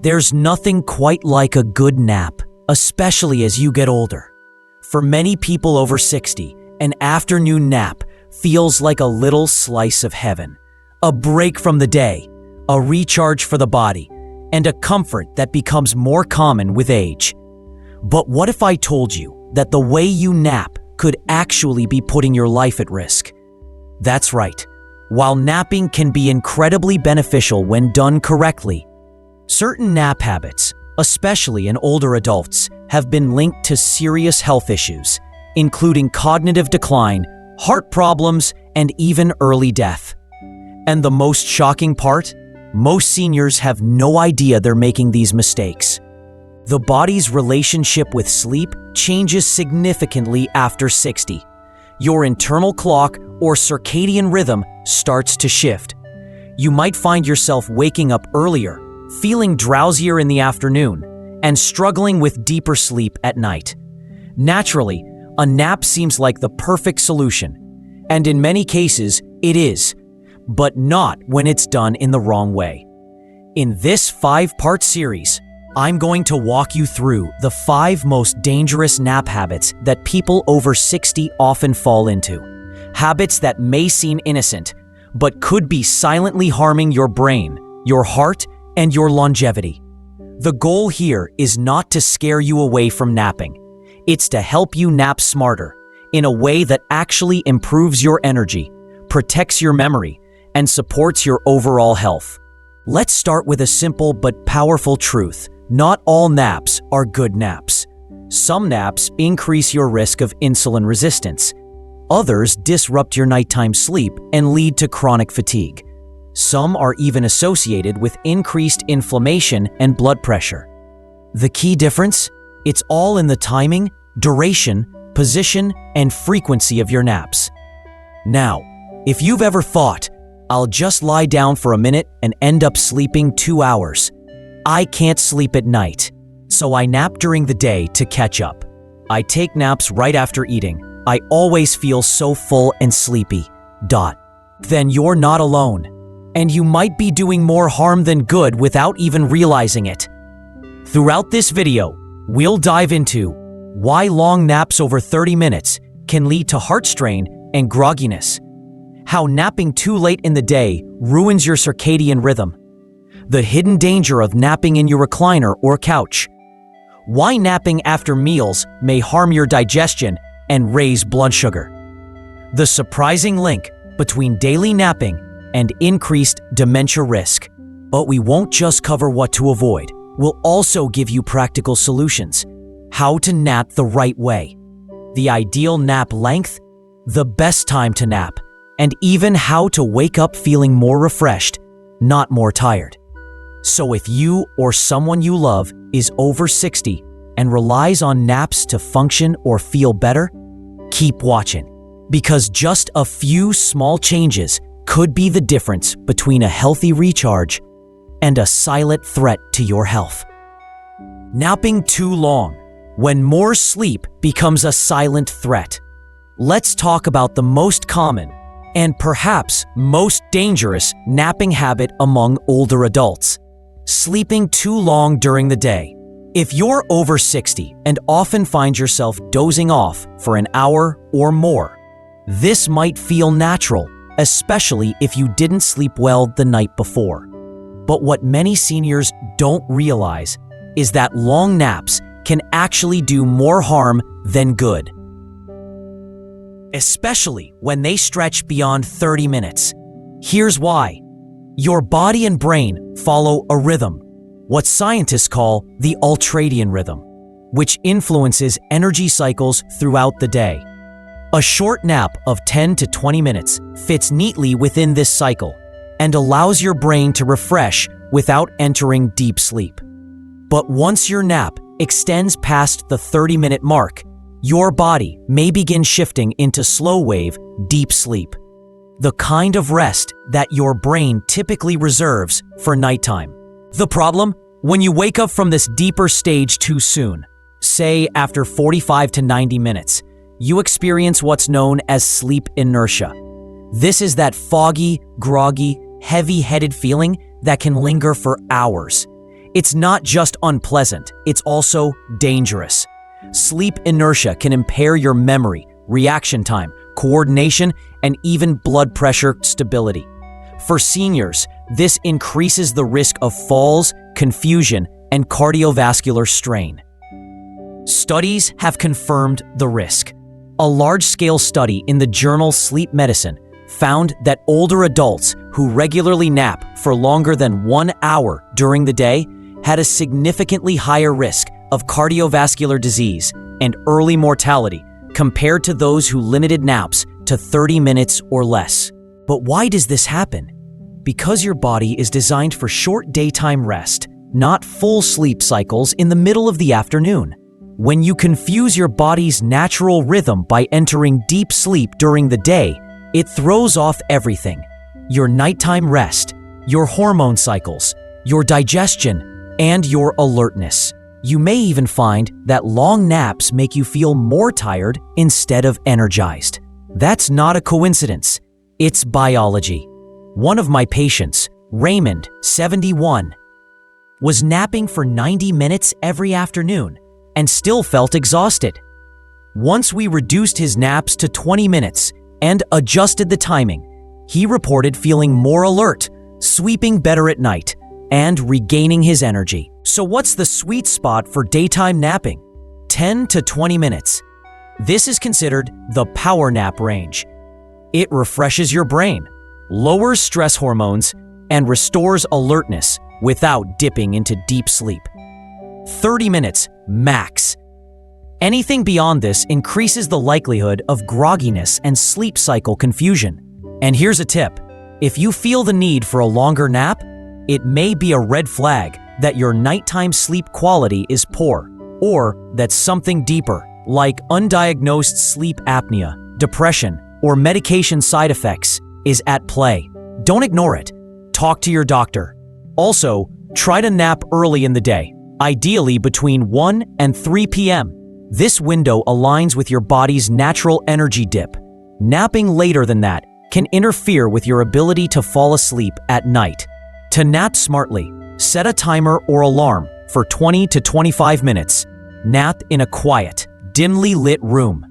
There's nothing quite like a good nap, especially as you get older. For many people over 60, an afternoon nap feels like a little slice of heaven, a break from the day, a recharge for the body, and a comfort that becomes more common with age. But what if I told you that the way you nap could actually be putting your life at risk? That's right. While napping can be incredibly beneficial when done correctly, certain nap habits, especially in older adults, have been linked to serious health issues, including cognitive decline, heart problems, and even early death. And the most shocking part? Most seniors have no idea they're making these mistakes. The body's relationship with sleep changes significantly after 60. Your internal clock or circadian rhythm starts to shift. You might find yourself waking up earlier, feeling drowsier in the afternoon, and struggling with deeper sleep at night. Naturally, a nap seems like the perfect solution, and in many cases, it is, but not when it's done in the wrong way. In this 5-part series, I'm going to walk you through the 5 most dangerous nap habits that people over 60 often fall into. Habits that may seem innocent, but could be silently harming your brain, your heart, and your longevity. The goal here is not to scare you away from napping. It's to help you nap smarter, in a way that actually improves your energy, protects your memory, and supports your overall health. Let's start with a simple but powerful truth. Not all naps are good naps. Some naps increase your risk of insulin resistance. Others disrupt your nighttime sleep and lead to chronic fatigue. Some are even associated with increased inflammation and blood pressure. The key difference? It's all in the timing, duration, position, and frequency of your naps. Now, if you've ever thought, "I'll just lie down for a minute and end up sleeping 2 hours. I can't sleep at night, so I nap during the day to catch up. I take naps right after eating. I always feel so full and sleepy." Then you're not alone. And you might be doing more harm than good without even realizing it. Throughout this video, we'll dive into why long naps over 30 minutes can lead to heart strain and grogginess, how napping too late in the day ruins your circadian rhythm, the hidden danger of napping in your recliner or couch, why napping after meals may harm your digestion and raise blood sugar, the surprising link between daily napping and increased dementia risk. But we won't just cover what to avoid. We'll also give you practical solutions. How to nap the right way, the ideal nap length, the best time to nap, and even how to wake up feeling more refreshed, not more tired. So if you or someone you love is over 60 and relies on naps to function or feel better, keep watching, because just a few small changes could be the difference between a healthy recharge and a silent threat to your health. Napping too long, when more sleep becomes a silent threat. Let's talk about the most common and perhaps most dangerous napping habit among older adults: sleeping too long during the day. If you're over 60 and often find yourself dozing off for an hour or more, this might feel natural, especially if you didn't sleep well the night before. But what many seniors don't realize is that long naps can actually do more harm than good, especially when they stretch beyond 30 minutes. Here's why. Your body and brain follow a rhythm, what scientists call the ultradian rhythm, which influences energy cycles throughout the day. A short nap of 10 to 20 minutes fits neatly within this cycle and allows your brain to refresh without entering deep sleep. But once your nap extends past the 30-minute mark, your body may begin shifting into slow-wave, deep sleep, the kind of rest that your brain typically reserves for nighttime. The problem? When you wake up from this deeper stage too soon, say after 45 to 90 minutes, you experience what's known as sleep inertia. This is that foggy, groggy, heavy-headed feeling that can linger for hours. It's not just unpleasant, it's also dangerous. Sleep inertia can impair your memory, reaction time, coordination, and even blood pressure stability. For seniors, this increases the risk of falls, confusion, and cardiovascular strain. Studies have confirmed the risk. A large-scale study in the journal Sleep Medicine found that older adults who regularly nap for longer than 1 hour during the day had a significantly higher risk of cardiovascular disease and early mortality compared to those who limited naps to 30 minutes or less. But why does this happen? Because your body is designed for short daytime rest, not full sleep cycles in the middle of the afternoon. When you confuse your body's natural rhythm by entering deep sleep during the day, it throws off everything: your nighttime rest, your hormone cycles, your digestion, and your alertness. You may even find that long naps make you feel more tired instead of energized. That's not a coincidence. It's biology. One of my patients, Raymond, 71, was napping for 90 minutes every afternoon and still felt exhausted. Once we reduced his naps to 20 minutes and adjusted the timing, he reported feeling more alert, sleeping better at night, and regaining his energy. So what's the sweet spot for daytime napping? 10 to 20 minutes. This is considered the power nap range. It refreshes your brain, lowers stress hormones, and restores alertness without dipping into deep sleep. 30 minutes max. Anything beyond this increases the likelihood of grogginess and sleep cycle confusion. And here's a tip: if you feel the need for a longer nap, it may be a red flag that your nighttime sleep quality is poor, or that something deeper, like undiagnosed sleep apnea, depression, or medication side effects, is at play. Don't ignore it. Talk to your doctor. Also, try to nap early in the day, ideally between 1 and 3 p.m. This window aligns with your body's natural energy dip. Napping later than that can interfere with your ability to fall asleep at night. To nap smartly, set a timer or alarm for 20 to 25 minutes. Nap in a quiet, dimly lit room.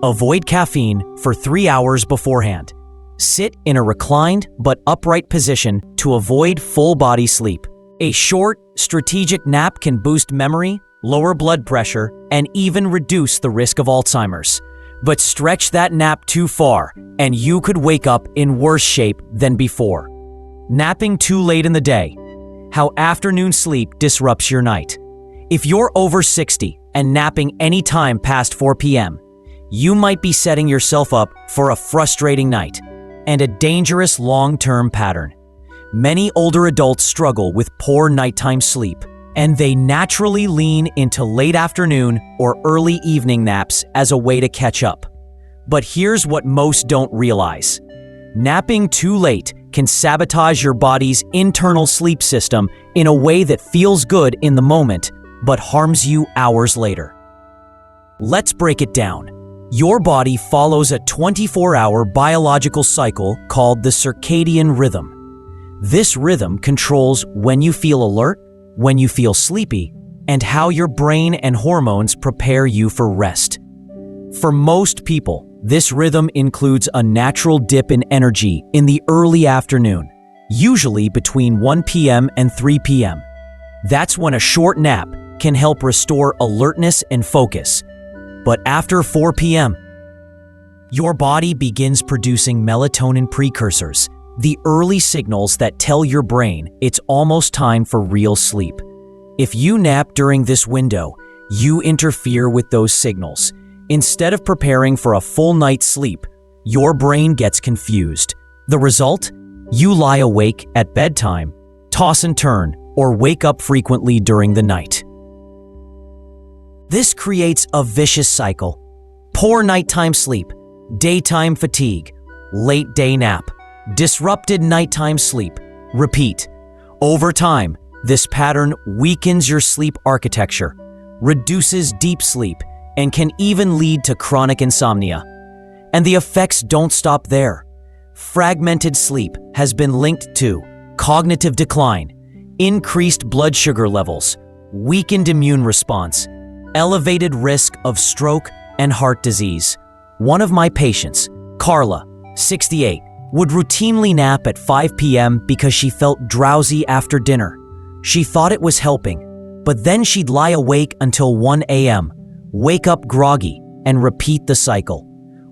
Avoid caffeine for 3 hours beforehand. Sit in a reclined but upright position to avoid full body sleep. A short, strategic nap can boost memory, lower blood pressure, and even reduce the risk of Alzheimer's. But stretch that nap too far, and you could wake up in worse shape than before. Napping too late in the day. How afternoon sleep disrupts your night. If you're over 60 and napping any time past 4 p.m., you might be setting yourself up for a frustrating night and a dangerous long-term pattern. Many older adults struggle with poor nighttime sleep, and they naturally lean into late afternoon or early evening naps as a way to catch up. But here's what most don't realize. Napping too late can sabotage your body's internal sleep system in a way that feels good in the moment, but harms you hours later. Let's break it down. Your body follows a 24-hour biological cycle called the circadian rhythm. This rhythm controls when you feel alert, when you feel sleepy, and how your brain and hormones prepare you for rest. For most people, this rhythm includes a natural dip in energy in the early afternoon, usually between 1 p.m. and 3 p.m. That's when a short nap can help restore alertness and focus. But after 4 p.m., your body begins producing melatonin precursors, the early signals that tell your brain it's almost time for real sleep. If you nap during this window, you interfere with those signals. Instead of preparing for a full night's sleep, your brain gets confused. The result? You lie awake at bedtime, toss and turn, or wake up frequently during the night. This creates a vicious cycle. Poor nighttime sleep, daytime fatigue, late day nap, disrupted nighttime sleep. Repeat. Over time, this pattern weakens your sleep architecture, reduces deep sleep, and can even lead to chronic insomnia. And the effects don't stop there. Fragmented sleep has been linked to cognitive decline, increased blood sugar levels, weakened immune response, elevated risk of stroke and heart disease. One of my patients, Carla, 68, would routinely nap at 5 p.m. because she felt drowsy after dinner. She thought it was helping, but then she'd lie awake until 1 a.m., wake up groggy, and repeat the cycle.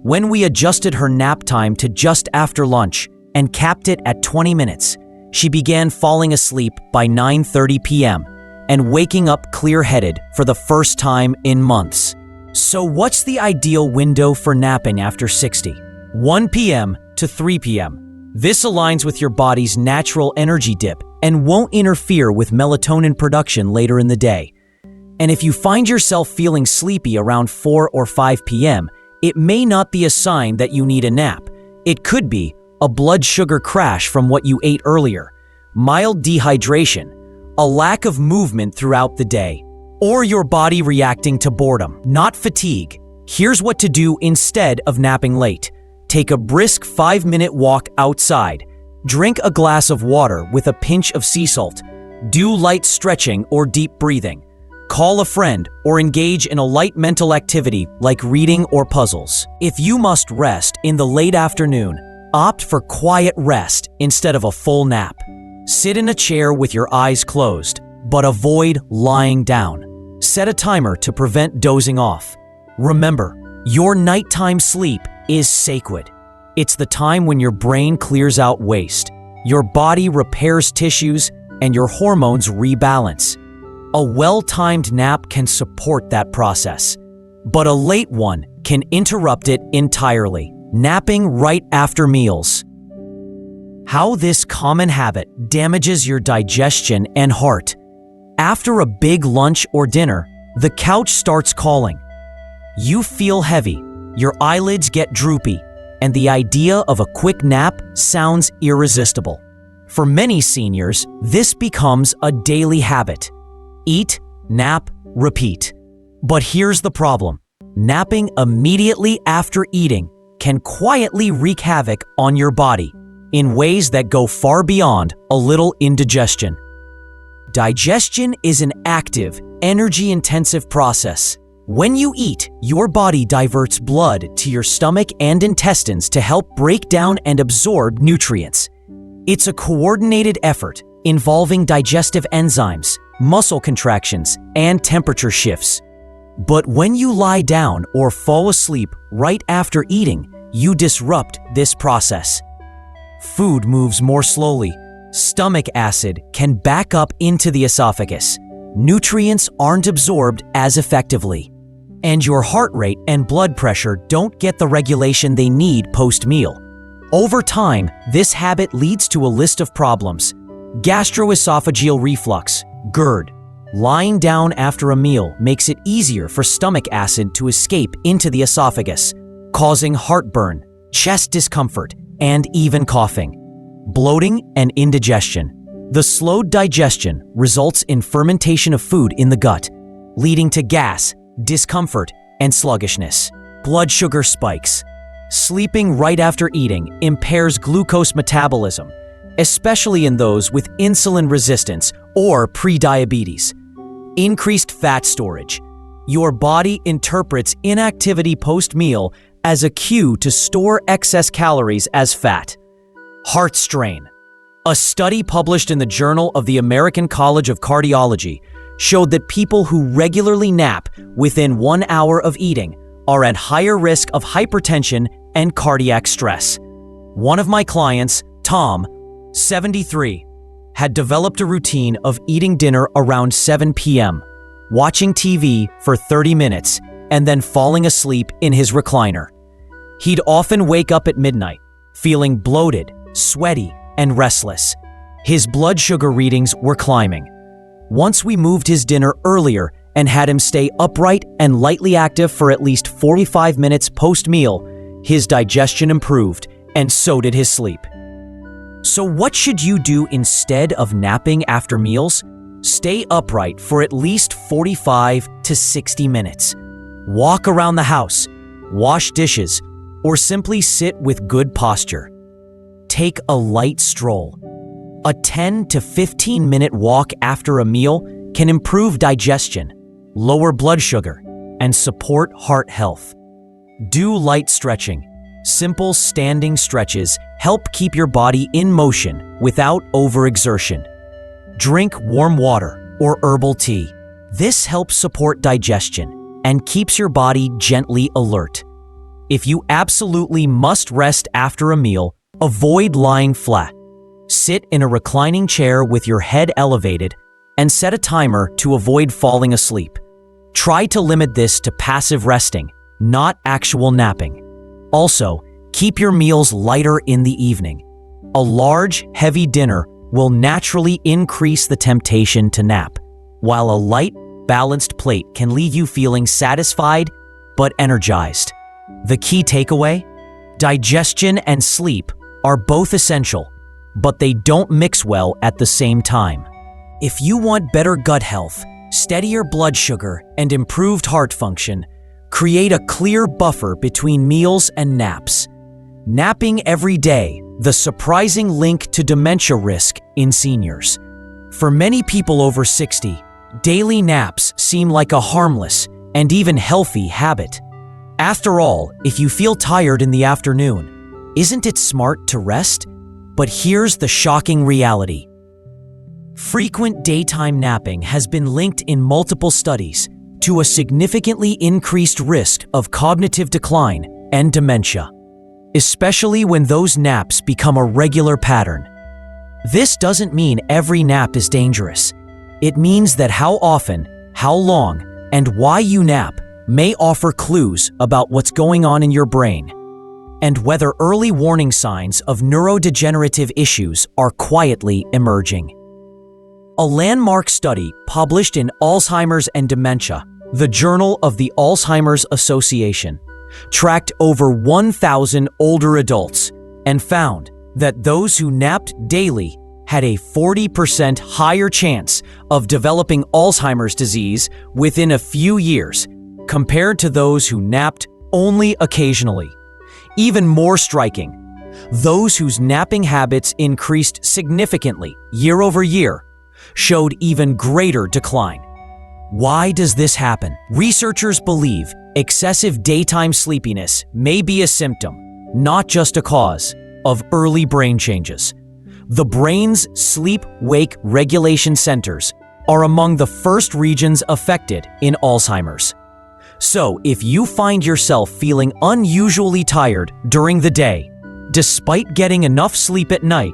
When we adjusted her nap time to just after lunch and capped it at 20 minutes, she began falling asleep by 9:30 p.m. and waking up clear-headed for the first time in months. So what's the ideal window for napping after 60? 1 p.m. to 3 p.m. This aligns with your body's natural energy dip and won't interfere with melatonin production later in the day. And if you find yourself feeling sleepy around 4 or 5 p.m., it may not be a sign that you need a nap. It could be a blood sugar crash from what you ate earlier, mild dehydration, a lack of movement throughout the day, or your body reacting to boredom, not fatigue. Here's what to do instead of napping late. Take a brisk 5-minute walk outside. Drink a glass of water with a pinch of sea salt. Do light stretching or deep breathing. Call a friend or engage in a light mental activity like reading or puzzles. If you must rest in the late afternoon, opt for quiet rest instead of a full nap. Sit in a chair with your eyes closed, but avoid lying down. Set a timer to prevent dozing off. Remember, your nighttime sleep is sacred. It's the time when your brain clears out waste, your body repairs tissues, and your hormones rebalance. A well-timed nap can support that process, but a late one can interrupt it entirely. Napping right after meals. How this common habit damages your digestion and heart. After a big lunch or dinner, the couch starts calling. You feel heavy, your eyelids get droopy, and the idea of a quick nap sounds irresistible. For many seniors, this becomes a daily habit. Eat, nap, repeat. But here's the problem. Napping immediately after eating can quietly wreak havoc on your body in ways that go far beyond a little indigestion. Digestion is an active, energy-intensive process. When you eat, your body diverts blood to your stomach and intestines to help break down and absorb nutrients. It's a coordinated effort involving digestive enzymes, muscle contractions, and temperature shifts. But when you lie down or fall asleep right after eating, you disrupt this process. Food moves more slowly. Stomach acid can back up into the esophagus. Nutrients aren't absorbed as effectively. And your heart rate and blood pressure don't get the regulation they need post-meal. Over time, this habit leads to a list of problems: gastroesophageal reflux, GERD. Lying down after a meal makes it easier for stomach acid to escape into the esophagus, causing heartburn, chest discomfort, and even coughing. Bloating and indigestion. The slowed digestion results in fermentation of food in the gut, leading to gas, discomfort, and sluggishness. Blood sugar spikes. Sleeping right after eating impairs glucose metabolism, especially in those with insulin resistance or prediabetes. Increased fat storage. Your body interprets inactivity post-meal as a cue to store excess calories as fat. Heart strain. A study published in the Journal of the American College of Cardiology showed that people who regularly nap within 1 hour of eating are at higher risk of hypertension and cardiac stress. One of my clients, Tom, 73, had developed a routine of eating dinner around 7 p.m., watching TV for 30 minutes, and then falling asleep in his recliner. He'd often wake up at midnight, feeling bloated, sweaty, and restless. His blood sugar readings were climbing. Once we moved his dinner earlier and had him stay upright and lightly active for at least 45 minutes post-meal, his digestion improved, and so did his sleep. So what should you do instead of napping after meals? Stay upright for at least 45 to 60 minutes. Walk around the house, wash dishes, or simply sit with good posture. Take a light stroll. A 10 to 15-minute walk after a meal can improve digestion, lower blood sugar, and support heart health. Do light stretching. Simple standing stretches help keep your body in motion without overexertion. Drink warm water or herbal tea. This helps support digestion and keeps your body gently alert. If you absolutely must rest after a meal, avoid lying flat. Sit in a reclining chair with your head elevated and set a timer to avoid falling asleep. Try to limit this to passive resting, not actual napping. Also, keep your meals lighter in the evening. A large, heavy dinner will naturally increase the temptation to nap, while a light, balanced plate can leave you feeling satisfied but energized. The key takeaway? Digestion and sleep are both essential, but they don't mix well at the same time. If you want better gut health, steadier blood sugar, and improved heart function, create a clear buffer between meals and naps. Napping every day, the surprising link to dementia risk in seniors. For many people over 60, daily naps seem like a harmless and even healthy habit. After all, if you feel tired in the afternoon, isn't it smart to rest? But here's the shocking reality. Frequent daytime napping has been linked in multiple studies to a significantly increased risk of cognitive decline and dementia, especially when those naps become a regular pattern. This doesn't mean every nap is dangerous. It means that how often, how long, and why you nap may offer clues about what's going on in your brain, and whether early warning signs of neurodegenerative issues are quietly emerging. A landmark study published in Alzheimer's and Dementia, the Journal of the Alzheimer's Association, tracked over 1,000 older adults and found that those who napped daily had a 40% higher chance of developing Alzheimer's disease within a few years compared to those who napped only occasionally. Even more striking, those whose napping habits increased significantly year over year showed even greater decline. Why does this happen? Researchers believe excessive daytime sleepiness may be a symptom, not just a cause, of early brain changes. The brain's sleep-wake regulation centers are among the first regions affected in Alzheimer's. So, if you find yourself feeling unusually tired during the day, despite getting enough sleep at night,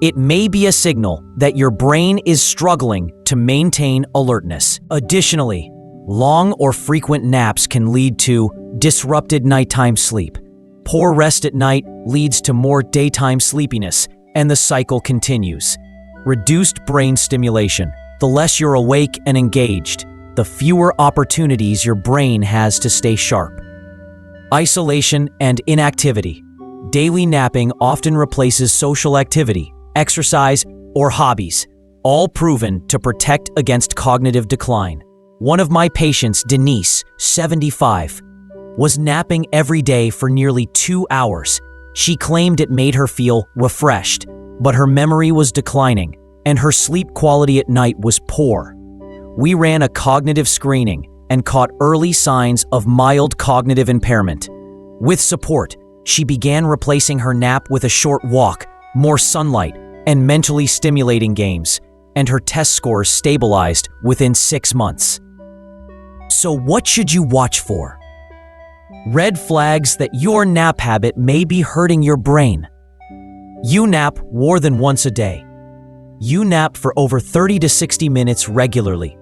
it may be a signal that your brain is struggling to maintain alertness. Additionally, long or frequent naps can lead to disrupted nighttime sleep. Poor rest at night leads to more daytime sleepiness, and the cycle continues. Reduced brain stimulation. The less you're awake and engaged, the fewer opportunities your brain has to stay sharp. Isolation and inactivity. Daily napping often replaces social activity, exercise, or hobbies, all proven to protect against cognitive decline. One of my patients, Denise, 75, was napping every day for nearly 2 hours. She claimed it made her feel refreshed, but her memory was declining, and her sleep quality at night was poor. We ran a cognitive screening and caught early signs of mild cognitive impairment. With support, she began replacing her nap with a short walk, more sunlight, and mentally stimulating games, and her test scores stabilized within 6 months. So what should you watch for? Red flags that your nap habit may be hurting your brain. You nap more than once a day. You nap for over 30 to 60 minutes regularly.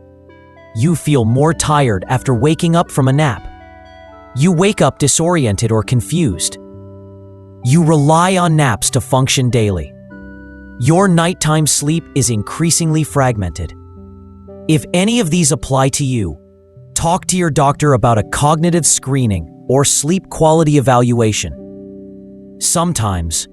You feel more tired after waking up from a nap. You wake up disoriented or confused. You rely on naps to function daily. Your nighttime sleep is increasingly fragmented. If any of these apply to you, talk to your doctor about a cognitive screening or sleep quality evaluation. Sometimes,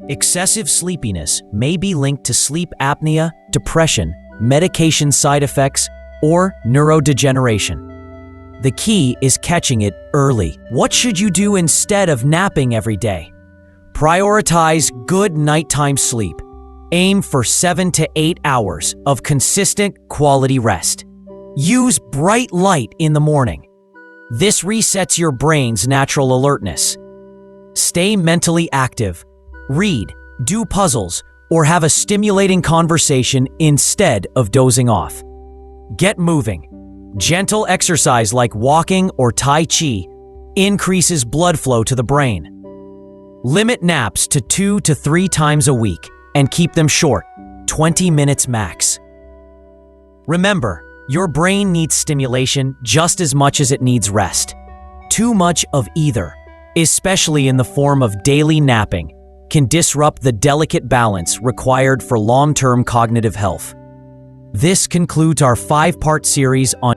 excessive sleepiness may be linked to sleep apnea, depression, medication side effects, or neurodegeneration. The key is catching it early. What should you do instead of napping every day? Prioritize good nighttime sleep. Aim for 7 to 8 hours of consistent quality rest. Use bright light in the morning. This resets your brain's natural alertness. Stay mentally active. Read, do puzzles, or have a stimulating conversation instead of dozing off. Get moving. Gentle exercise like walking or Tai Chi increases blood flow to the brain. Limit naps to 2 to 3 times a week and keep them short, 20 minutes max. Remember, your brain needs stimulation just as much as it needs rest. Too much of either, especially in the form of daily napping, can disrupt the delicate balance required for long-term cognitive health. This concludes our 5-part series on